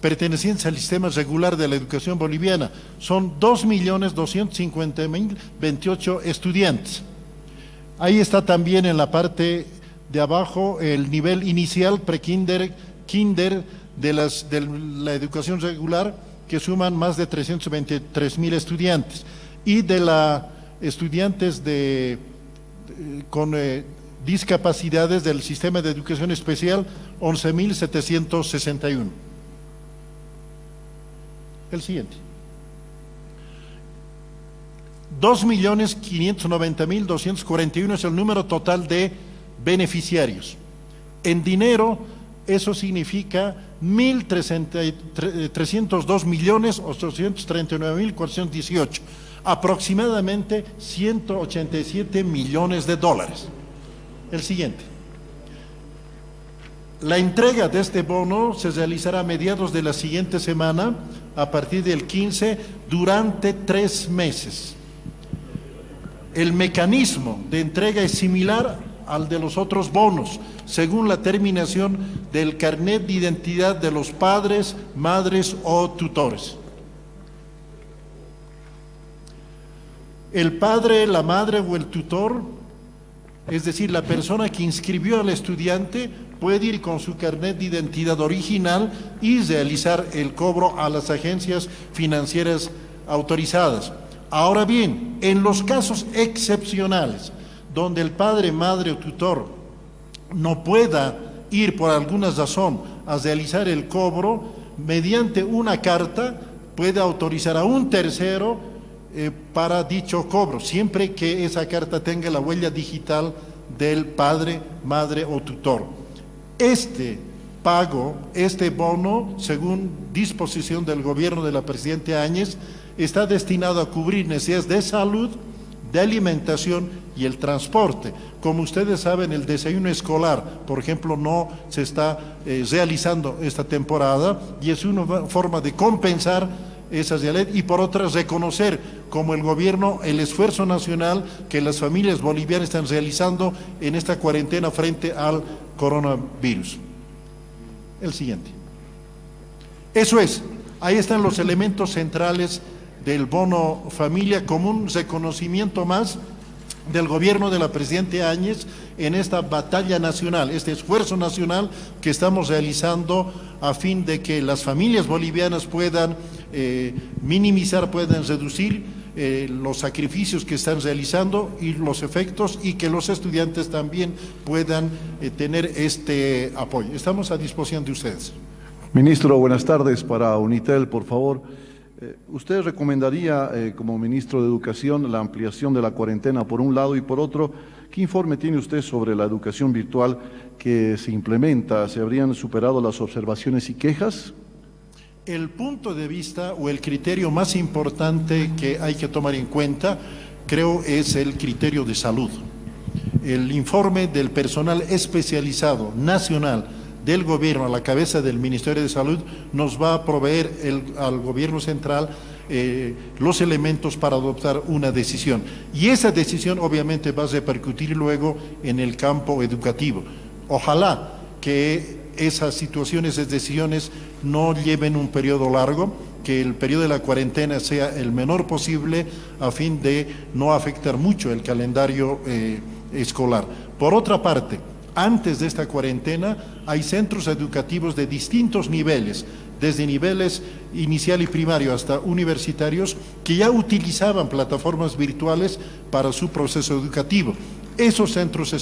pertenecientes al sistema regular de la educación boliviana. Son 2.250.028 estudiantes. Ahí está también en la parte de abajo el nivel inicial, prekinder, kinder de la educación regular, que suman más de 323.000 estudiantes. Y de la estudiantes con discapacidades del sistema de educación especial, 11.761. El siguiente. 2.590.241 es el número total de beneficiarios. En dinero, eso significa 302.839.418, aproximadamente 187 millones de dólares. El siguiente. La entrega de este bono se realizará a mediados de la siguiente semana, a partir del 15, durante 3 meses. El mecanismo de entrega es similar al de los otros bonos, según la terminación del carnet de identidad de los padres, madres o tutores. El padre, la madre o el tutor, es decir, la persona que inscribió al estudiante, puede ir con su carnet de identidad original y realizar el cobro a las agencias financieras autorizadas. Ahora bien, en los casos excepcionales, donde el padre, madre o tutor no pueda ir por alguna razón a realizar el cobro, mediante una carta puede autorizar a un tercero para dicho cobro, siempre que esa carta tenga la huella digital del padre, madre o tutor. Este pago, este bono, según disposición del gobierno de la presidenta Áñez, está destinado a cubrir necesidades de salud, de alimentación y el transporte. Como ustedes saben, el desayuno escolar, por ejemplo, no se está realizando esta temporada, y es una forma de compensar esa realidad y por otra reconocer como el gobierno el esfuerzo nacional que las familias bolivianas están realizando en esta cuarentena frente al coronavirus. El siguiente. Eso es, ahí están los elementos centrales del bono familia, como un reconocimiento más del gobierno de la presidenta Áñez en esta batalla nacional, este esfuerzo nacional que estamos realizando a fin de que las familias bolivianas puedan minimizar, puedan reducir los sacrificios que están realizando y los efectos, y que los estudiantes también puedan tener este apoyo. Estamos a disposición de ustedes. Ministro, buenas tardes. Para Unitel, por favor. ¿Usted recomendaría, como ministro de Educación, la ampliación de la cuarentena por un lado, y por otro, qué informe tiene usted sobre la educación virtual que se implementa? ¿Se habrían superado las observaciones y quejas? El punto de vista o el criterio más importante que hay que tomar en cuenta, creo, es el criterio de salud. El informe del personal especializado nacional del gobierno a la cabeza del Ministerio de Salud nos va a proveer al gobierno central los elementos para adoptar una decisión. Y esa decisión obviamente va a repercutir luego en el campo educativo. Ojalá que esas situaciones, esas decisiones no lleven un periodo largo, que el periodo de la cuarentena sea el menor posible a fin de no afectar mucho el calendario escolar. Por otra parte, antes de esta cuarentena hay centros educativos de distintos niveles, desde niveles inicial y primario hasta universitarios, que ya utilizaban plataformas virtuales para su proceso educativo. Esos centros de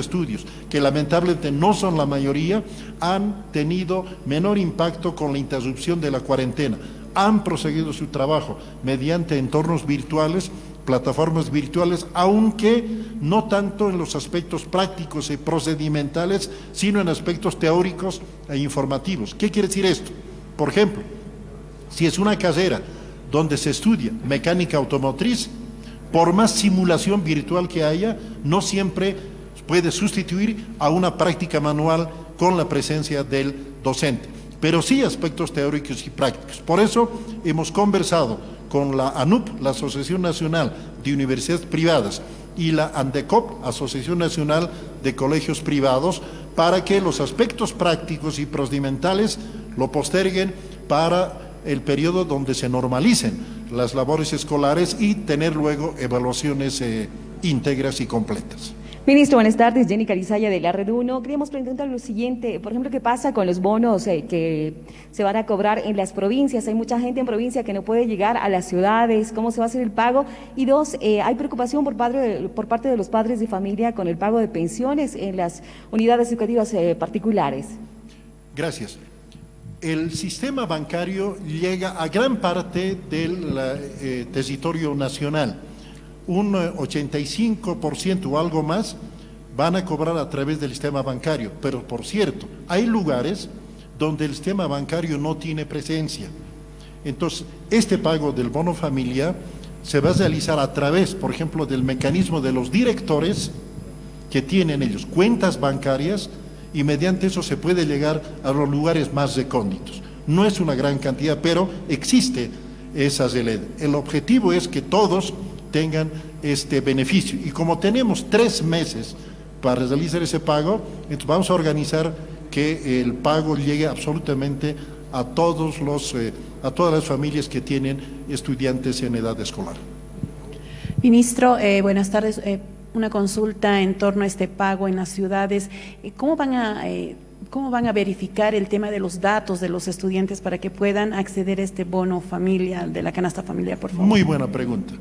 estudios, que lamentablemente no son la mayoría, han tenido menor impacto con la interrupción de la cuarentena. Han proseguido su trabajo mediante entornos virtuales, plataformas virtuales, aunque no tanto en los aspectos prácticos y procedimentales, sino en aspectos teóricos e informativos. ¿Qué quiere decir esto? Por ejemplo, si es una carrera donde se estudia mecánica automotriz, por más simulación virtual que haya, no siempre puede sustituir a una práctica manual con la presencia del docente, pero sí aspectos teóricos y prácticos. Por eso hemos conversado con la ANUP, la Asociación Nacional de Universidades Privadas, y la ANDECOP, Asociación Nacional de Colegios Privados, para que los aspectos prácticos y procedimentales lo posterguen para el periodo donde se normalicen las labores escolares y tener luego evaluaciones íntegras y completas. Ministro, buenas tardes. Jenny Carizaya de la Red 1. Queríamos preguntarle lo siguiente, por ejemplo, ¿qué pasa con los bonos que se van a cobrar en las provincias? Hay mucha gente en provincia que no puede llegar a las ciudades. ¿Cómo se va a hacer el pago? Y dos, hay preocupación por parte de los padres de familia con el pago de pensiones en las unidades educativas particulares. Gracias. El sistema bancario llega a gran parte del territorio nacional. Un 85% o algo más van a cobrar a través del sistema bancario. Pero, por cierto, hay lugares donde el sistema bancario no tiene presencia. Entonces, este pago del bono familia se va a realizar a través, por ejemplo, del mecanismo de los directores que tienen ellos cuentas bancarias, y mediante eso se puede llegar a los lugares más recónditos. No es una gran cantidad, pero existe esa realidad. El objetivo es que todos tengan este beneficio. Y como tenemos 3 meses para realizar ese pago, entonces vamos a organizar que el pago llegue absolutamente a todas las familias que tienen estudiantes en edad escolar. Ministro, buenas tardes. Una consulta en torno a este pago en las ciudades. ¿Cómo van a verificar el tema de los datos de los estudiantes para que puedan acceder a este bono familiar, de la canasta familiar, por favor? Muy buena pregunta.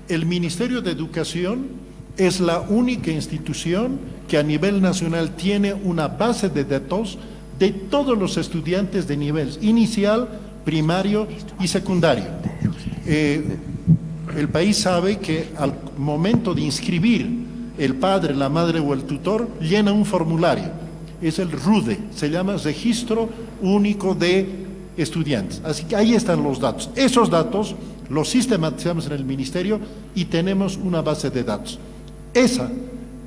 El Ministerio de Educación es la única institución que a nivel nacional tiene una base de datos de todos los estudiantes de niveles inicial, primario y secundario. El país sabe que al momento de inscribir el padre, la madre o el tutor, llena un formulario. Es el RUDE, se llama Registro Único de Estudiantes. Así que ahí están los datos. Esos datos los sistematizamos en el ministerio y tenemos una base de datos. Esa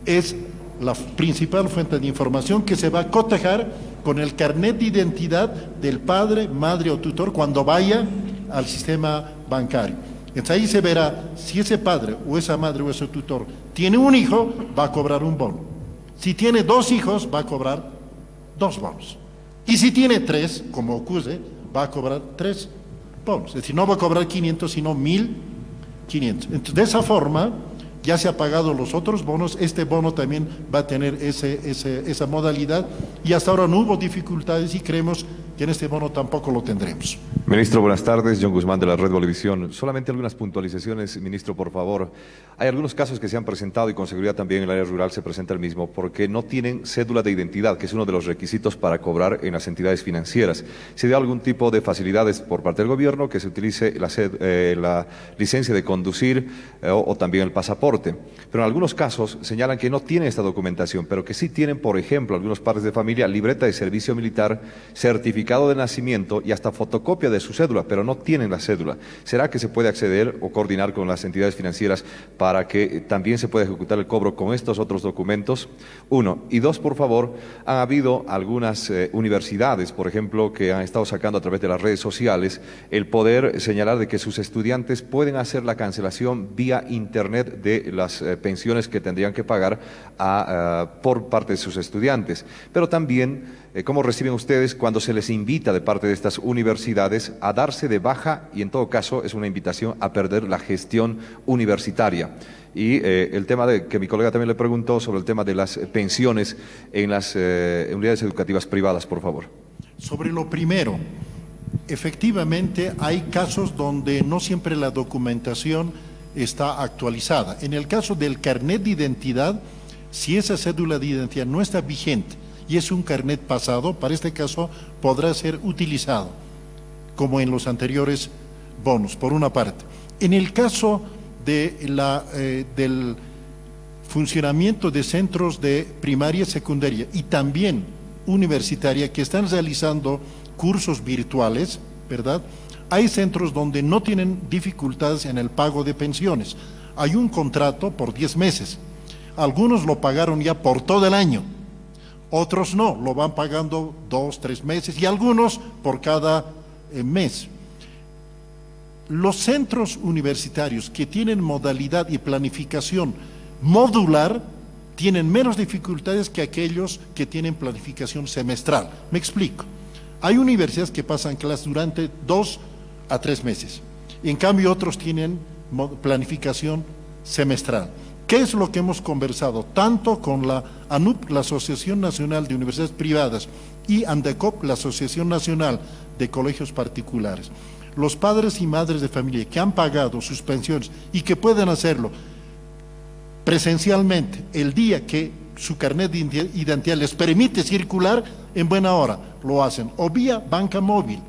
es la principal fuente de información que se va a cotejar con el carnet de identidad del padre, madre o tutor cuando vaya al sistema bancario. Entonces ahí se verá si ese padre o esa madre o ese tutor tiene un hijo, va a cobrar un bono. Si tiene 2 hijos, va a cobrar 2 bonos. Y si tiene 3, como ocurre, va a cobrar 3 bonos. Es decir, no va a cobrar 500, sino 1.500. Entonces, de esa forma, ya se han pagado los otros bonos, este bono también va a tener esa modalidad, y hasta ahora no hubo dificultades y creemos que en este bono tampoco lo tendremos. Ministro, buenas tardes. John Guzmán de la Red Bolivisión. Solamente algunas puntualizaciones, ministro, por favor. Hay algunos casos que se han presentado y con seguridad también en el área rural se presenta el mismo, porque no tienen cédula de identidad, que es uno de los requisitos para cobrar en las entidades financieras. ¿Se dio algún tipo de facilidades por parte del gobierno que se utilice la licencia de conducir o también el pasaporte? Pero en algunos casos señalan que no tienen esta documentación, pero que sí tienen, por ejemplo, algunos padres de familia, libreta de servicio militar, certificado de nacimiento y hasta fotocopia de su cédula, pero no tienen la cédula. ¿Será que se puede acceder o coordinar con las entidades financieras para que también se pueda ejecutar el cobro con estos otros documentos? 1. Y 2, por favor, han habido algunas universidades, por ejemplo, que han estado sacando a través de las redes sociales el poder señalar de que sus estudiantes pueden hacer la cancelación vía internet de las pensiones que tendrían que pagar por parte de sus estudiantes. Pero también, ¿cómo reciben ustedes cuando se les invita de parte de estas universidades a darse de baja, y en todo caso es una invitación a perder la gestión universitaria? Y el tema de que mi colega también le preguntó sobre el tema de las pensiones en las unidades educativas privadas, por favor. Sobre lo primero, efectivamente hay casos donde no siempre la documentación está actualizada. En el caso del carnet de identidad, si esa cédula de identidad no está vigente y es un carnet pasado, para este caso podrá ser utilizado como en los anteriores bonos, por una parte. En el caso de del funcionamiento de centros de primaria, secundaria y también universitaria que están realizando cursos virtuales, ¿verdad? Hay centros donde no tienen dificultades en el pago de pensiones. Hay un contrato por 10 meses. Algunos lo pagaron ya por todo el año. Otros no, lo van pagando 2, 3 meses y algunos por cada mes. Los centros universitarios que tienen modalidad y planificación modular tienen menos dificultades que aquellos que tienen planificación semestral. Me explico. Hay universidades que pasan clases durante 2 a 3 meses. En cambio, otros tienen planificación semestral. ¿Qué es lo que hemos conversado? Tanto con la ANUP, la Asociación Nacional de Universidades Privadas, y ANDECOP, la Asociación Nacional de Colegios Particulares. Los padres y madres de familia que han pagado sus pensiones y que pueden hacerlo presencialmente el día que su carnet de identidad les permite circular, en buena hora lo hacen, o vía banca móvil,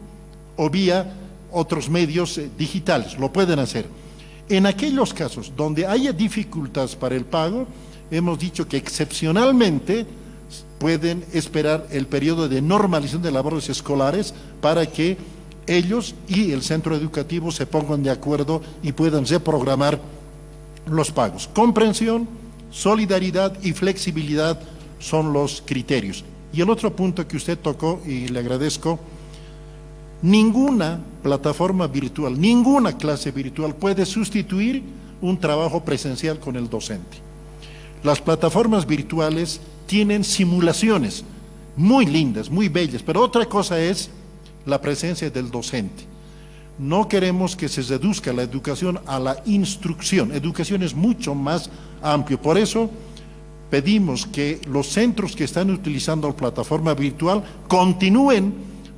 o vía otros medios digitales, lo pueden hacer. En aquellos casos donde haya dificultades para el pago, hemos dicho que excepcionalmente pueden esperar el periodo de normalización de labores escolares para que ellos y el centro educativo se pongan de acuerdo y puedan reprogramar los pagos. Comprensión, solidaridad y flexibilidad son los criterios. Y el otro punto que usted tocó, y le agradezco, ninguna plataforma virtual, ninguna clase virtual puede sustituir un trabajo presencial con el docente. Las plataformas virtuales tienen simulaciones muy lindas, muy bellas, pero otra cosa es la presencia del docente. No queremos que se reduzca la educación a la instrucción. Educación es mucho más amplio. Por eso pedimos que los centros que están utilizando la plataforma virtual continúen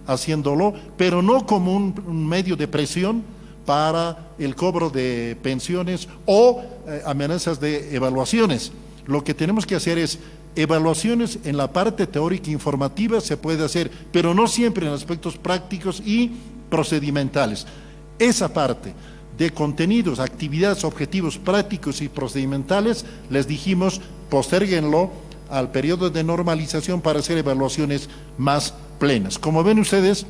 haciéndolo, pero no como un medio de presión para el cobro de pensiones o amenazas de evaluaciones. Lo que tenemos que hacer es evaluaciones en la parte teórica e informativa, se puede hacer, pero no siempre en aspectos prácticos y procedimentales. Esa parte de contenidos, actividades, objetivos prácticos y procedimentales, les dijimos, postérguenlo al periodo de normalización para hacer evaluaciones más plenas. Como ven ustedes,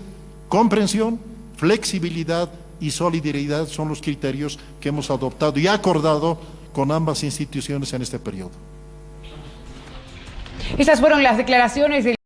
comprensión, flexibilidad y solidaridad son los criterios que hemos adoptado y acordado con ambas instituciones en este periodo. Estas fueron las declaraciones del